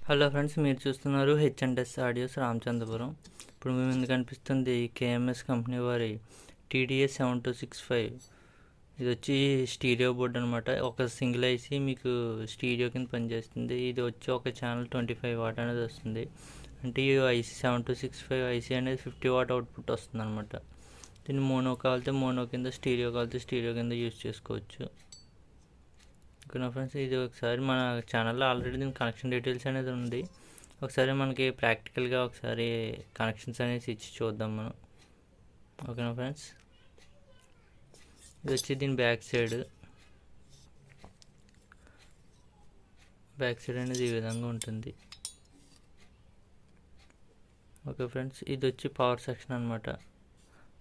Hello friends, మీరు చూస్తున్నారు హెచ్&ఎస్ audios Ramachandrapuram. ఇప్పుడు మీ ముందు కనిపిస్తుంది కేఎంఎస్ కంపెనీ వారి TDS 7265. ఇది వచ్చి స్టీరియో బోర్డ్ అనమాట. ఒక సింగిల్ ఐసీ మీకు స్టీరియో కింద పనిచేస్తుంది. ఇది వచ్చి ఒక ఛానల్ 25 వాట్ అనేది వస్తుంది. అంటే ఈ ఐసీ 7265 ఐసీ అనేది 50 వాట్ అవుట్పుట్ వస్తుంది అనమాట. దీన్ని మోనో కావాలితే మోనో కింద, స్టీరియో కావాలితే స్టీరియో కింద యూజ్ చేసుకోవచ్చు. ఓకేనా ఫ్రెండ్స్, ఇది ఒకసారి మన ఛానల్లో ఆల్రెడీ దీని కనెక్షన్ డీటెయిల్స్ అనేది ఉంది. ఒకసారి మనకి ప్రాక్టికల్గా ఒకసారి కనెక్షన్స్ అనేసి ఇచ్చి చూద్దాం మనం. ఓకేనా ఫ్రెండ్స్, ఇది వచ్చి దీని బ్యాక్ సైడ్ అనేది ఈ విధంగా ఉంటుంది. ఓకే ఫ్రెండ్స్, ఇది వచ్చి పవర్ సెక్షన్ అనమాట,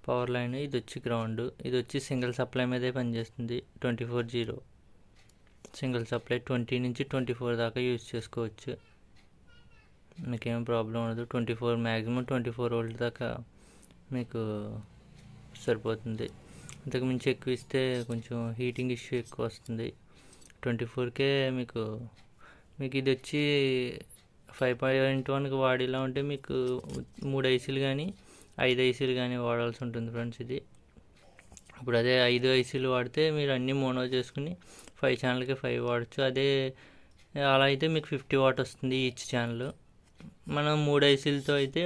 పవర్ లైన్. ఇది వచ్చి గ్రౌండ్. ఇది వచ్చి సింగిల్ సప్లై మీదే పనిచేస్తుంది. 24/0 సింగిల్ సప్లై 20 నుంచి 24 దాకా యూజ్ చేసుకోవచ్చు. మీకేం ప్రాబ్లం ఉండదు. 24 మ్యాక్సిమం 24 వోల్ట్ దాకా మీకు సరిపోతుంది. అంతకు మించి ఎక్కువ ఇస్తే కొంచెం హీటింగ్ ఇష్యూ ఎక్కువ వస్తుంది. 24కే మీకు ఇది వచ్చి 5.1కి వాడేలా ఉంటే మీకు 3 ఐసీలు కానీ 5 ఐసీలు కానీ వాడాల్సి ఉంటుంది ఫ్రెండ్స్. ఇది ఇప్పుడు అదే 5 ఐసీలు వాడితే మీరు అన్నీ మోనో చేసుకుని 5 ఛానల్కి 5 వాడచ్చు. అదే అలా అయితే మీకు 50 వాట్ వస్తుంది ఈచ్ ఛానల్. మనం 3 ఐసీలతో అయితే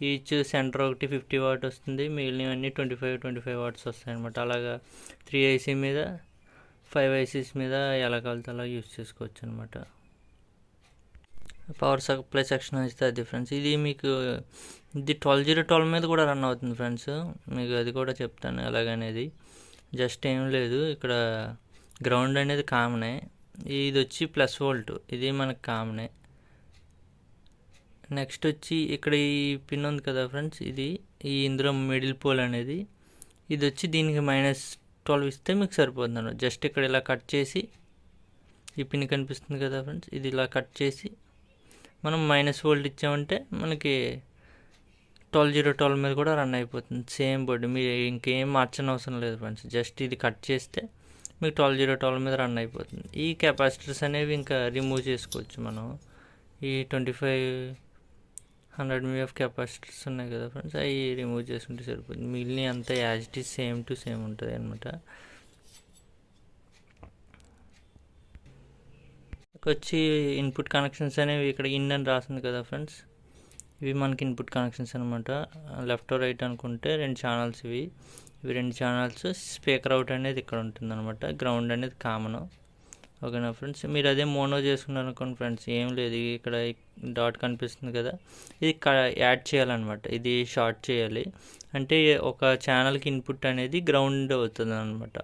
ఈచ్ సెంటర్ ఒకటి 50 వాట్ వస్తుంది, మిగిలినవన్నీ 25 వాట్స్ వస్తాయి అనమాట. అలాగా 3 ఐసీ మీద 5 ఐసీస్ మీద ఎలా కలితే అలా యూజ్ చేసుకోవచ్చు అనమాట. పవర్ సప్లై సెక్షన్ అయితే అది ఫ్రెండ్స్. ఇది మీకు ఇది 12/0 మీద కూడా రన్ అవుతుంది ఫ్రెండ్స్. మీకు అది కూడా చెప్తాను ఎలాగనేది. జస్ట్ ఏం లేదు, ఇక్కడ గ్రౌండ్ అనేది కామనే. ఇది వచ్చి ప్లస్ వోల్ట్, ఇది మనకు కామనే. నెక్స్ట్ వచ్చి ఇక్కడ ఈ పిన్ ఉంది కదా ఫ్రెండ్స్, ఇది ఇందులో మిడిల్ పోల్ అనేది. ఇది వచ్చి దీనికి -12 ఇస్తే మీకు సరిపోతుంది అన్నమాట. జస్ట్ ఇక్కడ ఇలా కట్ చేసి, ఈ పిన్ కనిపిస్తుంది కదా ఫ్రెండ్స్, ఇది ఇలా కట్ చేసి మనం -వోల్ట్ ఇచ్చామంటే మనకి 12/0 మీద కూడా రన్ అయిపోతుంది. సేమ్ బోర్డు, మీరు ఇంకేం మార్చని అవసరం లేదు ఫ్రెండ్స్. జస్ట్ ఇది కట్ చేస్తే మీకు 12/0 మీద రన్ అయిపోతుంది. ఈ కెపాసిటర్స్ అనేవి ఇంకా రిమూవ్ చేసుకోవచ్చు మనం. ఈ 2500 mAh కెపాసిటర్స్ ఉన్నాయి కదా ఫ్రెండ్స్, అవి రిమూవ్ చేసుకుంటే సరిపోతుంది. మిగిలిన అంతా as it is same to same ఉంటుంది అనమాట. వచ్చి ఇన్పుట్ కనెక్షన్స్ అనేవి ఇక్కడ ఇన్ అని రాసింది కదా ఫ్రెండ్స్, ఇవి మనకి ఇన్పుట్ కనెక్షన్స్ అనమాట. లెఫ్ట్ రైట్ అనుకుంటే 2 ఛానల్స్ ఇవి 2 ఛానల్స్. స్పీకర్ అవుట్ అనేది ఇక్కడ ఉంటుంది అనమాట. గ్రౌండ్ అనేది కామన్. ఓకేనా ఫ్రెండ్స్, మీరు అదే మోనో చేసుకున్నారు అనుకోండి ఫ్రెండ్స్, ఏం లేదు, ఇక్కడ డాట్ కనిపిస్తుంది కదా, ఇది యాడ్ చేయాలన్నమాట. ఇది షార్ట్ చేయాలి అంటే ఒక ఛానల్కి ఇన్పుట్ అనేది గ్రౌండ్ అవుతుంది అనమాట.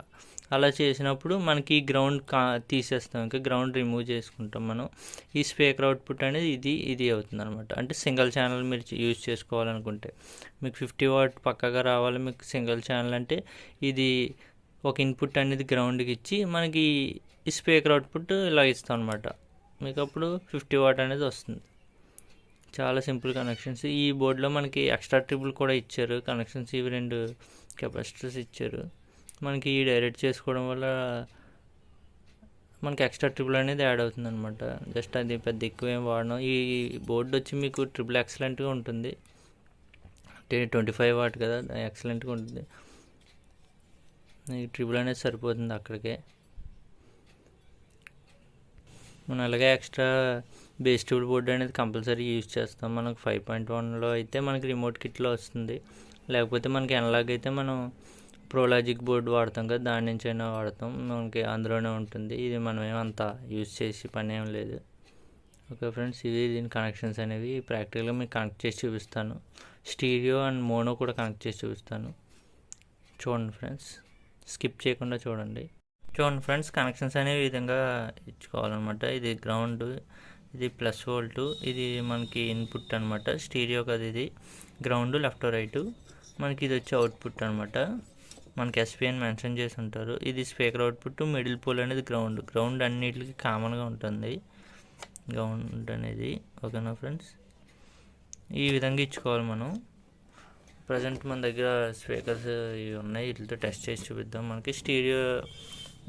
అలా చేసినప్పుడు మనకి గ్రౌండ్ తీసేస్తాం, ఇంకా గ్రౌండ్ రిమూవ్ చేసుకుంటాం మనం. ఈ స్పీకర్ అవుట్పుట్ అనేది ఇది అవుతుంది అనమాట. అంటే సింగిల్ ఛానల్ మీరు యూజ్ చేసుకోవాలనుకుంటే, మీకు 50 వాట్ పక్కగా రావాలి మీకు సింగిల్ ఛానల్ అంటే, ఇది ఒక ఇన్పుట్ అనేది గ్రౌండ్కి ఇచ్చి మనకి ఈ స్పీకర్ అవుట్పుట్ ఇలా ఇస్తాం అనమాట. మీకు అప్పుడు 50 వాట్ అనేది వస్తుంది. చాలా సింపుల్ కనెక్షన్స్. ఈ బోర్డులో మనకి ఎక్స్ట్రా ట్రిబుల్ కూడా ఇచ్చారు కనెక్షన్స్. ఇవి 2 కెపాసిటర్స్ ఇచ్చారు మనకి. డైరెక్ట్ చేసుకోవడం వల్ల మనకి ఎక్స్ట్రా ట్రిబుల్ అనేది యాడ్ అవుతుంది అనమాట. జస్ట్ అది పెద్ద ఎక్కువ ఏం వాడడం. ఈ బోర్డు వచ్చి మీకు ట్రిబుల్ ఎక్సలెంట్గా ఉంటుంది. అంటే 25 వాట్ కదా, ఎక్సలెంట్గా ఉంటుంది. ఈ ట్రిబుల్ అనేది సరిపోతుంది అక్కడికే. మనం అలాగే ఎక్స్ట్రా బేస్ ట్రిబుల్ బోర్డు అనేది కంపల్సరీ యూజ్ చేస్తాం. మనకు 5.1లో అయితే మనకి రిమోట్ కిట్లో వస్తుంది. లేకపోతే మనకి ఎనలాగ్ అయితే మనం ప్రోలాజిక్ బోర్డు వాడతాం కదా, దాని నుంచి అయినా వాడతాం, మనకి అందులోనే ఉంటుంది. ఇది మనం ఏమంతా యూజ్ చేసి పని ఏం లేదు. ఓకే ఫ్రెండ్స్, ఇది దీని కనెక్షన్స్ అనేవి ప్రాక్టికల్గా మీకు కనెక్ట్ చేసి చూపిస్తాను. స్టీరియో అండ్ మోనో కూడా కనెక్ట్ చేసి చూపిస్తాను. చూడండి ఫ్రెండ్స్, స్కిప్ చేయకుండా చూడండి. చూడండి ఫ్రెండ్స్, కనెక్షన్స్ అనేవి ఈ విధంగా ఇచ్చుకోవాలన్నమాట. ఇది గ్రౌండ్, ఇది ప్లస్ వోల్ట్, ఇది మనకి ఇన్పుట్ అనమాట. స్టీరియో కదా ఇది, గ్రౌండ్ లెఫ్ట్ రైట్. మనకి ఇది వచ్చి అవుట్పుట్ అనమాట. మనకి ఎస్పీ అని మెన్షన్ చేసి ఉంటారు. ఇది స్పీకర్ అవుట్పుట్. మిడిల్ పోల్ అనేది గ్రౌండ్ అన్నిటికి కామన్గా ఉంటుంది గ్రౌండ్ అనేది. ఓకేనా ఫ్రెండ్స్, ఈ విధంగా ఇచ్చుకోవాలి మనం. ప్రజెంట్ మన దగ్గర స్పీకర్స్ ఇవి ఉన్నాయి, వీటితో టెస్ట్ చేసి చూపిద్దాం. మనకి స్టీరియో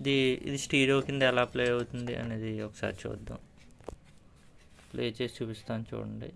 ఇది స్టీరియో కింద ఎలా ప్లే అవుతుంది అనేది ఒకసారి చూద్దాం. ప్లే చేసి చూపిస్తాను చూడండి.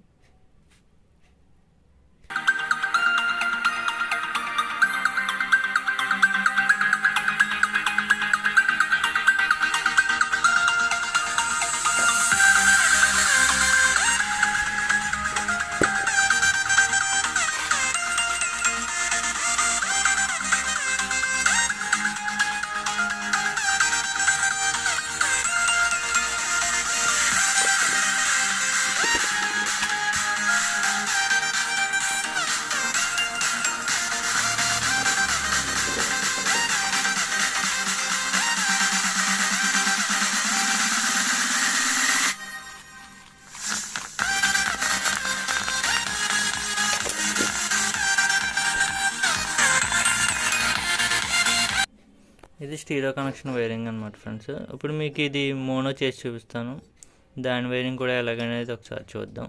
ఇది స్టీరియో కనెక్షన్ వైరింగ్ అనమాట ఫ్రెండ్స్. ఇప్పుడు మీకు ఇది మోనో చేసి చూపిస్తాను, దాని వైరింగ్ కూడా ఎలాగనేది ఒకసారి చూద్దాం.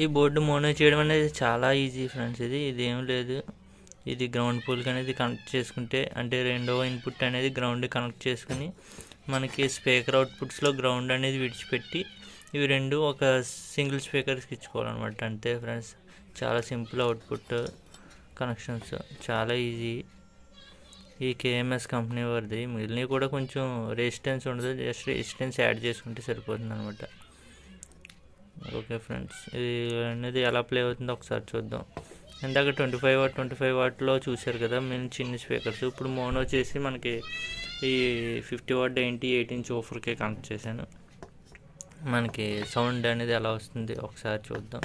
ఈ బోర్డు మోనో చేయడం అనేది చాలా ఈజీ ఫ్రెండ్స్. ఇది ఏం లేదు, ఇది గ్రౌండ్ పూల్కి అనేది కనెక్ట్ చేసుకుంటే, అంటే రెండవ ఇన్పుట్ అనేది గ్రౌండ్ కనెక్ట్ చేసుకుని మనకి స్పీకర్ అవుట్పుట్స్లో గ్రౌండ్ అనేది విడిచిపెట్టి ఇవి రెండు ఒక సింగిల్ స్పీకర్స్కి ఇచ్చుకోవాలన్నమాట. అంతే ఫ్రెండ్స్, చాలా సింపుల్ అవుట్పుట్ కనెక్షన్స్, చాలా ఈజీ. ఈ కేఎంఎస్ కంపెనీ వారిది. మిగిలినవి కూడా కొంచెం రెసిస్టెన్స్ ఉండదు, జస్ట్ రెసిస్టెన్స్ యాడ్ చేసుకుంటే సరిపోతుంది అనమాట. ఓకే ఫ్రెండ్స్, ఇది అనేది ఎలా ప్లే అవుతుందో ఒకసారి చూద్దాం. ఇందాక 25 వాట్లో చూశారు కదా మేము చిన్న స్పీకర్స్. ఇప్పుడు మోనో చేసి మనకి ఈ 50 వాట్ 18 ఓఫర్కే కనెక్ట్ చేశాను. మనకి సౌండ్ అనేది ఎలా వస్తుంది ఒకసారి చూద్దాం.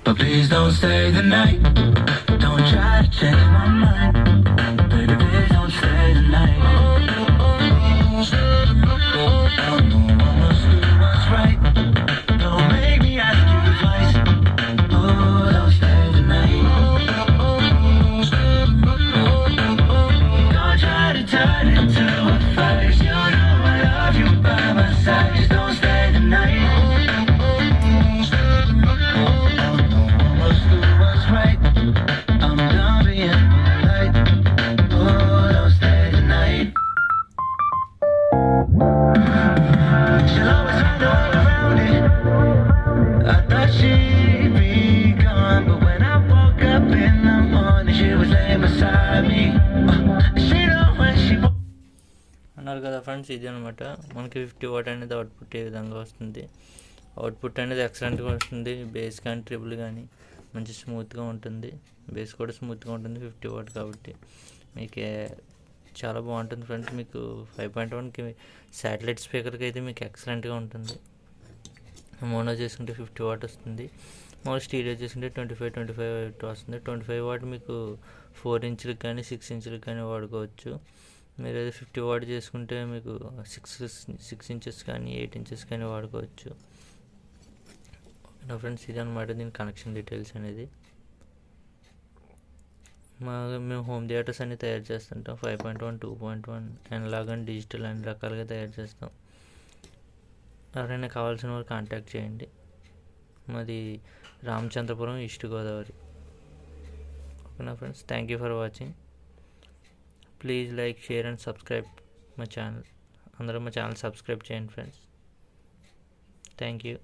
But please don't stay the night. Don't try to change my mind. Baby, please don't stay the night. I must do what's right. Don't make me ask you twice. Oh, don't stay the night. Don't try to turn into a face. You know I love you by my side. Just don't stay the night. అన్నారు కదా friends, ఇది అనమాట మనకి 50 what అనేది output ఏ విధంగా వస్తుంది. Output అనేది ఎక్సలెంట్గా వస్తుంది. బేస్ కానీ ట్రిబుల్ కానీ మంచి స్మూత్గా ఉంటుంది. బేస్ కూడా స్మూత్గా ఉంటుంది 50 వాట్ కాబట్టి. మీకు చాలా బాగుంటుంది ఫ్రెండ్స్. మీకు 5.1కి శాటిలైట్ స్పీకర్కి అయితే మీకు ఎక్సలెంట్గా ఉంటుంది. మోనో చేసుకుంటే 50 వాట్ వస్తుంది. మోనో స్టీరియో చేసుకుంటే 25 వాట్ వస్తుంది. 25 వాట్ మీకు 4 ఇంచులకు కానీ 6 ఇంచులకు కానీ వాడుకోవచ్చు. మీరు ఏదో 50 వాట్ చేసుకుంటే మీకు 6 ఇంచెస్ కానీ 8 ఇంచెస్ కానీ వాడుకోవచ్చు. ఓకేనా ఫ్రెండ్స్, ఇది అనమాట దీని కనెక్షన్ డీటెయిల్స్ అనేది. మేము హోమ్ థియేటర్స్ అన్ని తయారు చేస్తుంటాం. 5.1, 2.1, అనలాగ్ అండ్ డిజిటల్ అన్ని రకాలుగా తయారు చేస్తాం. ఎవరైనా కావాల్సిన వారు కాంటాక్ట్ చేయండి. మాది రామచంద్రపురం, ఈస్ట్ గోదావరి. ఓకేనా friends, thank you for watching. Please like, share and subscribe my channel. అందరూ మా ఛానల్ సబ్స్క్రైబ్ చేయండి ఫ్రెండ్స్. Thank you.